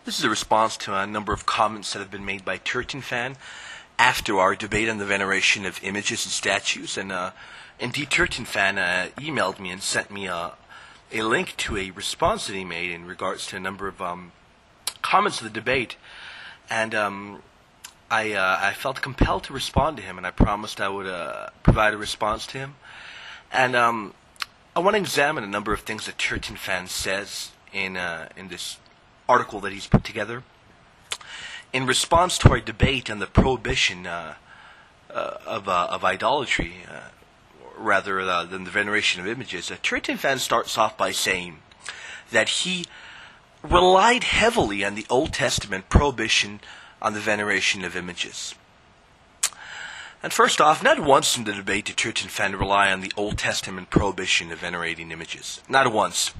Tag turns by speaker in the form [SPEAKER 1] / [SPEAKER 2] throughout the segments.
[SPEAKER 1] This is a response to a number of comments that have been made by Turretinfan after our debate on the veneration of images and statues. And indeed, Turretinfan emailed me and sent me a link to a response that he made in regards to a number of comments of the debate. And I felt compelled to respond to him, and I promised I would provide a response to him. And I want to examine a number of things that Turretinfan says in this article that he's put together in response to our debate on the prohibition of idolatry, rather than the veneration of images. Turretinfan starts off by saying that he relied heavily on the Old Testament prohibition on the veneration of images. And first off, not once in the debate did Turretinfan rely on the Old Testament prohibition of venerating images. Not once.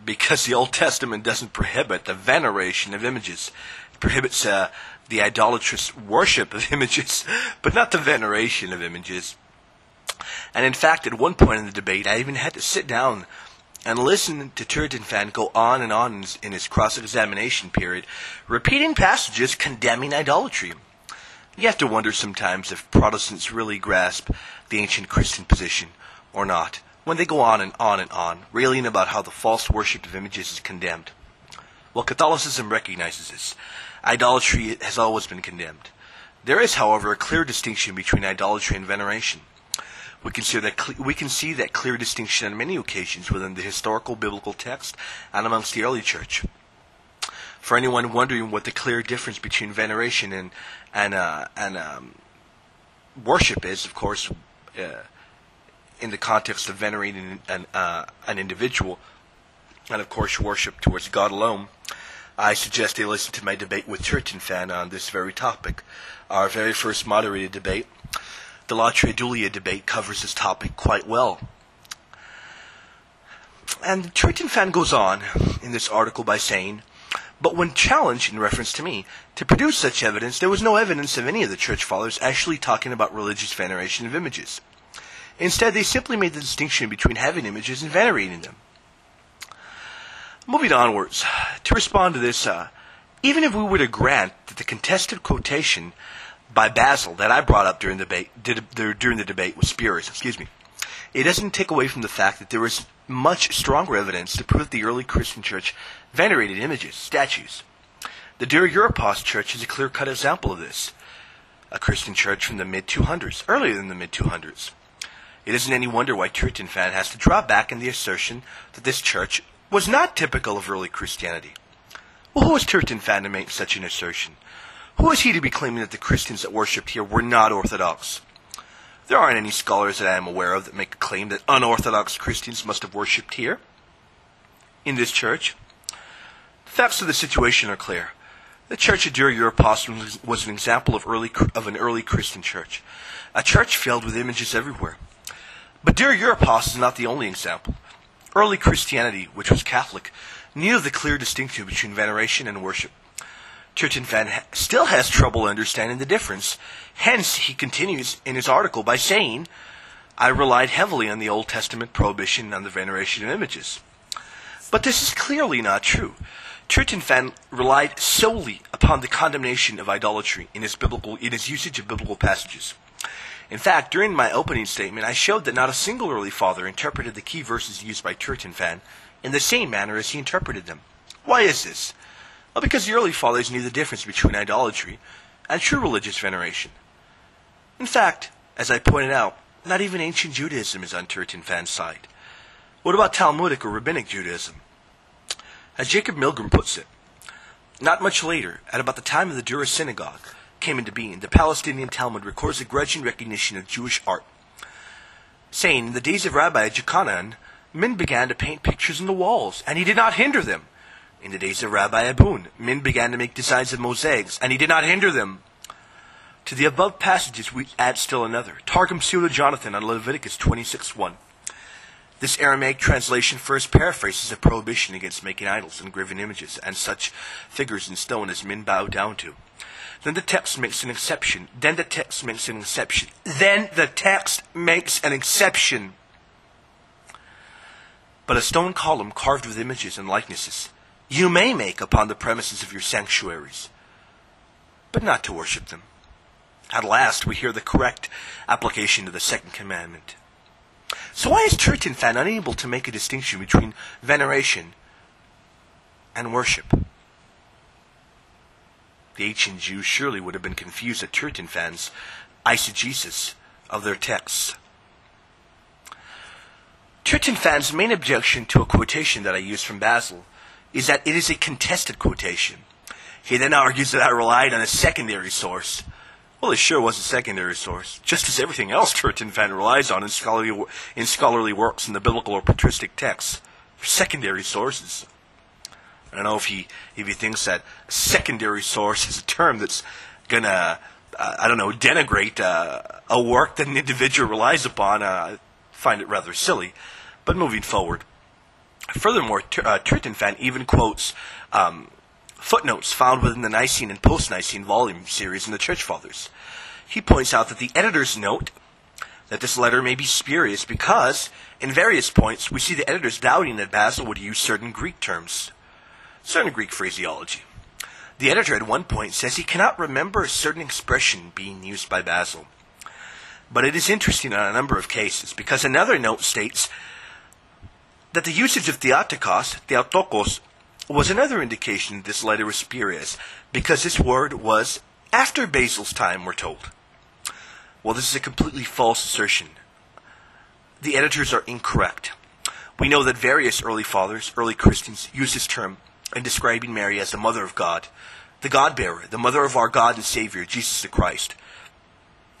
[SPEAKER 1] Because the Old Testament doesn't prohibit the veneration of images. It prohibits the idolatrous worship of images, but not the veneration of images. And in fact, at one point in the debate, I even had to sit down and listen to Turretinfan go on and on in his cross-examination period, repeating passages condemning idolatry. You have to wonder sometimes if Protestants really grasp the ancient Christian position or not, when they go on and on and on, railing about how the false worship of images is condemned. Well, Catholicism recognizes this. Idolatry has always been condemned. There is, however, a clear distinction between idolatry and veneration. We can see that clear distinction on many occasions within the historical biblical text and amongst the early church. For anyone wondering what the clear difference between veneration and worship is, of course, in the context of venerating an individual, and of course worship towards God alone, I suggest they listen to my debate with Turretinfan on this very topic. Our very first moderated debate, the Latra Dulia debate, covers this topic quite well. And Turretinfan goes on in this article by saying, but when challenged in reference to me to produce such evidence, there was no evidence of any of the church fathers actually talking about religious veneration of images. Instead, they simply made the distinction between having images and venerating them. Moving onwards, to respond to this, even if we were to grant that the contested quotation by Basil that I brought up during the debate was spurious, it doesn't take away from the fact that there is much stronger evidence to prove that the early Christian church venerated images, statues. The Deir Europos church is a clear-cut example of this. A Christian church from the mid-200s, earlier than the mid-200s. It isn't any wonder why Turretinfan has to draw back in the assertion that this church was not typical of early Christianity. Well, who is Turretinfan to make such an assertion? Who is he to be claiming that the Christians that worshipped here were not Orthodox? There aren't any scholars that I am aware of that make a claim that unorthodox Christians must have worshipped here, in this church. The facts of the situation are clear. The church of Deir Europos was an example of an early Christian church, a church filled with images everywhere. But Deir Europos is not the only example. Early Christianity, which was Catholic, knew the clear distinction between veneration and worship. Turretinfan still has trouble understanding the difference. Hence, he continues in his article by saying, I relied heavily on the Old Testament prohibition on the veneration of images. But this is clearly not true. Turretinfan relied solely upon the condemnation of idolatry in his usage of biblical passages. In fact, during my opening statement, I showed that not a single early father interpreted the key verses used by Turretinfan in the same manner as he interpreted them. Why is this? Well, because the early fathers knew the difference between idolatry and true religious veneration. In fact, as I pointed out, not even ancient Judaism is on Turretinfan's side. What about Talmudic or Rabbinic Judaism? As Jacob Milgram puts it, not much later, at about the time of the Dura Synagogue came into being, the Palestinian Talmud records a grudging recognition of Jewish art, saying, in the days of Rabbi Jochanan, men began to paint pictures on the walls, and he did not hinder them. In the days of Rabbi Abun, men began to make designs of mosaics, and he did not hinder them. To the above passages we add still another, Targum Sula Jonathan on Leviticus 26:1. This Aramaic translation first paraphrases a prohibition against making idols and graven images and such figures in stone as men bow down to. Then the text makes an exception. But a stone column carved with images and likenesses you may make upon the premises of your sanctuaries, but not to worship them. At last, we hear the correct application of the second commandment. So why is Turretinfan unable to make a distinction between veneration and worship? The ancient Jews surely would have been confused at Turretinfan's eisegesis of their texts. Turretinfan's main objection to a quotation that I used from Basil is that it is a contested quotation. He then argues that I relied on a secondary source. Well, it sure was a secondary source, just as everything else Turretinfan relies on in scholarly works in the biblical or patristic texts. They're secondary sources. I don't know if he thinks that secondary source is a term that's going to, denigrate a work that an individual relies upon. I find it rather silly. But moving forward. Furthermore, Turretinfan even quotes footnotes found within the Nicene and Post-Nicene volume series in the Church Fathers. He points out that the editors note that this letter may be spurious because, in various points, we see the editors doubting that Basil would use certain Greek terms, certain Greek phraseology. The editor at one point says he cannot remember a certain expression being used by Basil. But it is interesting on a number of cases, because another note states that the usage of theotokos, was another indication that this letter was spurious, because this word was after Basil's time, we're told. Well, this is a completely false assertion. The editors are incorrect. We know that various early fathers, early Christians, used this term in describing Mary as the mother of God, the God-bearer, the mother of our God and Savior, Jesus the Christ.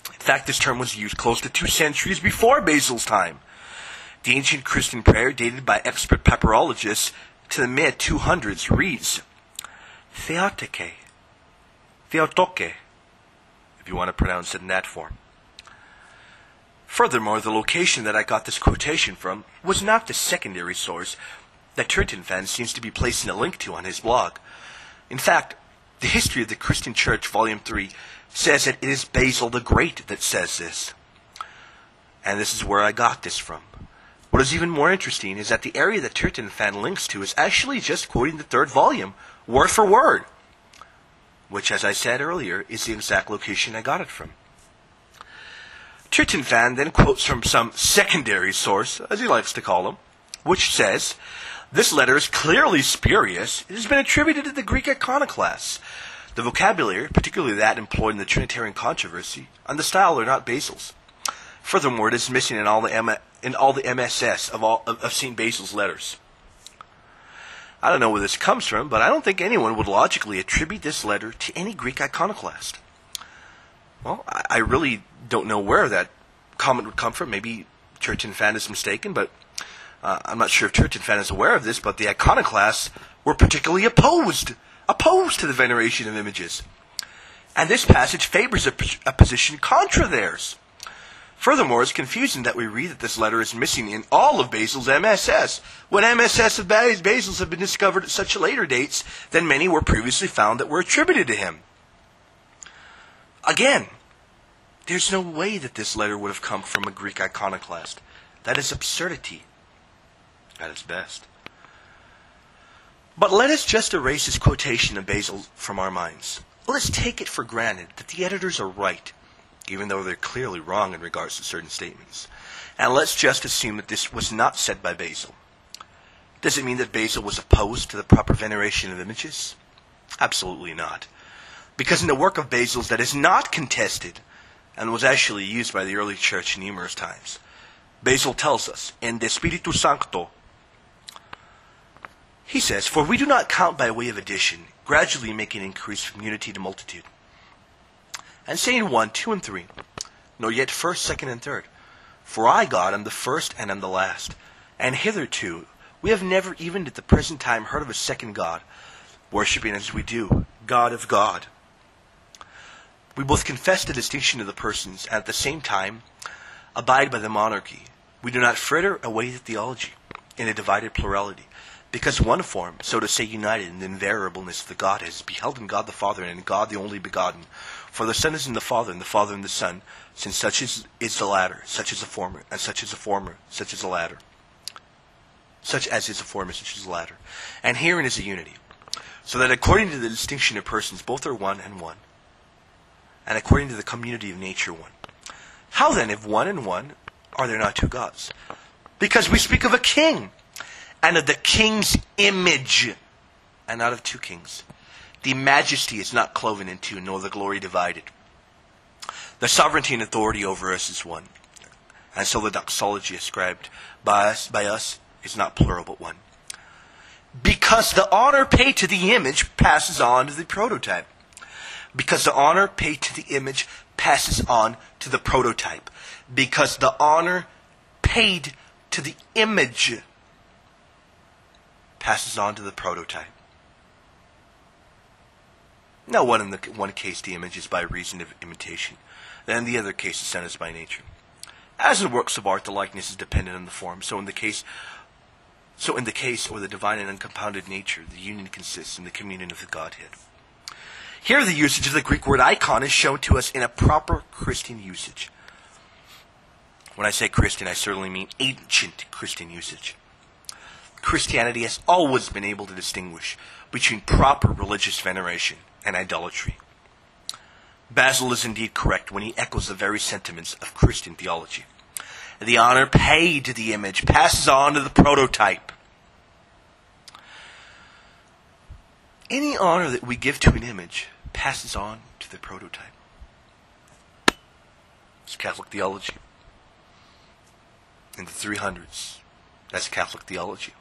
[SPEAKER 1] In fact, this term was used close to 2 centuries before Basil's time. The ancient Christian prayer, dated by expert papyrologists to the mid-200s, reads, Theotoke, if you want to pronounce it in that form. Furthermore, the location that I got this quotation from was not the secondary source that Turretinfan seems to be placing a link to on his blog. In fact, the History of the Christian Church, Volume 3, says that it is Basil the Great that says this. And this is where I got this from. What is even more interesting is that the area that Turretinfan links to is actually just quoting the 3rd volume, word for word, which, as I said earlier, is the exact location I got it from. Turretinfan then quotes from some secondary source, as he likes to call them, which says, this letter is clearly spurious. It has been attributed to the Greek iconoclasts. The vocabulary, particularly that employed in the Trinitarian controversy, and the style are not Basil's. Furthermore, it is missing in all the MSS of St. Basil's letters. I don't know where this comes from, but I don't think anyone would logically attribute this letter to any Greek iconoclast. Well, I really don't know where that comment would come from. Maybe Turretinfan is mistaken, but I'm not sure if Turretinfan is aware of this, but the iconoclasts were particularly opposed to the veneration of images. And this passage favors a position contra theirs. Furthermore, it's confusing that we read that this letter is missing in all of Basil's MSS, when MSS of Basil's have been discovered at such later dates than many were previously found that were attributed to him. Again, there's no way that this letter would have come from a Greek iconoclast. That is absurdity at its best. But let us just erase this quotation of Basil from our minds. Let's take it for granted that the editors are right, even though they're clearly wrong in regards to certain statements. And let's just assume that this was not said by Basil. Does it mean that Basil was opposed to the proper veneration of images? Absolutely not. Because in the work of Basil's that is not contested, and was actually used by the early church numerous times, Basil tells us, in De Spiritu Sancto, he says, For we do not count by way of addition, gradually making increase from unity to multitude. And saying 1, 2, and 3, nor yet first, second, and third. For I, God, am the first and am the last. And hitherto we have never even at the present time heard of a second God, worshipping as we do, God of God. We both confess the distinction of the persons, and at the same time abide by the monarchy. We do not fritter away the theology in a divided plurality, because one form, so to say, united in the invariableness of the Godhead, is beheld in God the Father and in God the only begotten. For the Son is in the Father, and the Father in the Son, since such is the latter, such is the former, and such is the former, such is the latter. such as is the former, such as the latter. And herein is a unity, so that according to the distinction of persons, both are one and one, and according to the community of nature, one. How then, if one and one, are there not two gods? Because we speak of a king, and of the king's image, and not of two kings. The majesty is not cloven in two, nor the glory divided. The sovereignty and authority over us is one. And so the doxology ascribed by us is not plural but one. Because the honor paid to the image passes on to the prototype. Because the honor paid to the image passes on to the prototype. Because the honor paid to the image passes on to the prototype. Now, in the one case the image is by reason of imitation, then in the other case the son is by nature. As in works of art, the likeness is dependent on the form. So in the case or the divine and uncompounded nature, the union consists in the communion of the Godhead. Here the usage of the Greek word icon is shown to us in a proper Christian usage. When I say Christian, I certainly mean ancient Christian usage. Christianity has always been able to distinguish between proper religious veneration and idolatry. Basil is indeed correct when he echoes the very sentiments of Christian theology. The honor paid to the image passes on to the prototype. Any honor that we give to an image passes on to the prototype. It's Catholic theology. In the 300s, that's Catholic theology.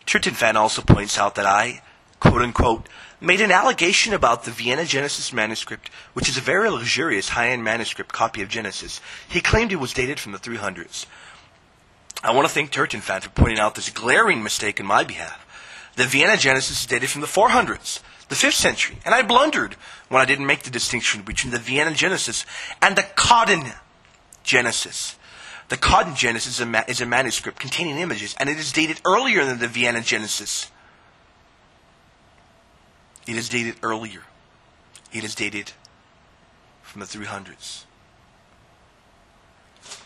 [SPEAKER 1] Turretinfan also points out that I, quote-unquote, made an allegation about the Vienna Genesis manuscript, which is a very luxurious high-end manuscript copy of Genesis. He claimed it was dated from the 300s. I want to thank Turretinfan for pointing out this glaring mistake in my behalf. The Vienna Genesis is dated from the 400s, the 5th century, and I blundered when I didn't make the distinction between the Vienna Genesis and the Cotton Genesis. The Cotton Genesis is a manuscript containing images, and it is dated earlier than the Vienna Genesis. It is dated earlier. It is dated from the 300s.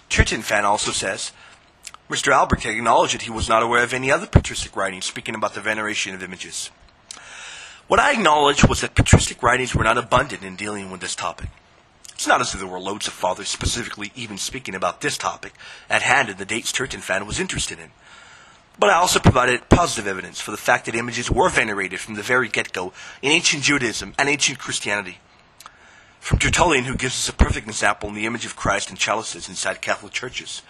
[SPEAKER 1] Turretinfan also says, Mr. Albrecht acknowledged that he was not aware of any other patristic writings speaking about the veneration of images. What I acknowledged was that patristic writings were not abundant in dealing with this topic. It's not as if there were loads of fathers specifically even speaking about this topic at hand in the dates Turretinfan was interested in. But I also provided positive evidence for the fact that images were venerated from the very get-go in ancient Judaism and ancient Christianity. From Tertullian, who gives us a perfect example in the image of Christ and chalices inside Catholic churches,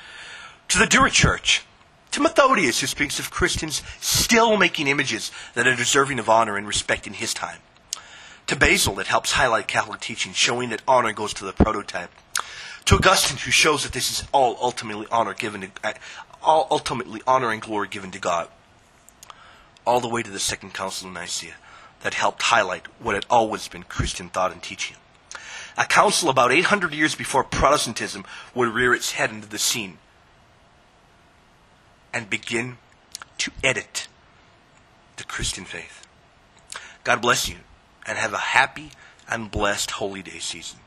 [SPEAKER 1] to the Dura Church, to Methodius, who speaks of Christians still making images that are deserving of honor and respect in his time, to Basil, that helps highlight Catholic teaching, showing that honor goes to the prototype, to Augustine, who shows that this is all ultimately honor and glory given to God, all the way to the Second Council of Nicaea, that helped highlight what had always been Christian thought and teaching. A council about 800 years before Protestantism would rear its head into the scene and begin to edit the Christian faith. God bless you, and have a happy and blessed Holy Day season.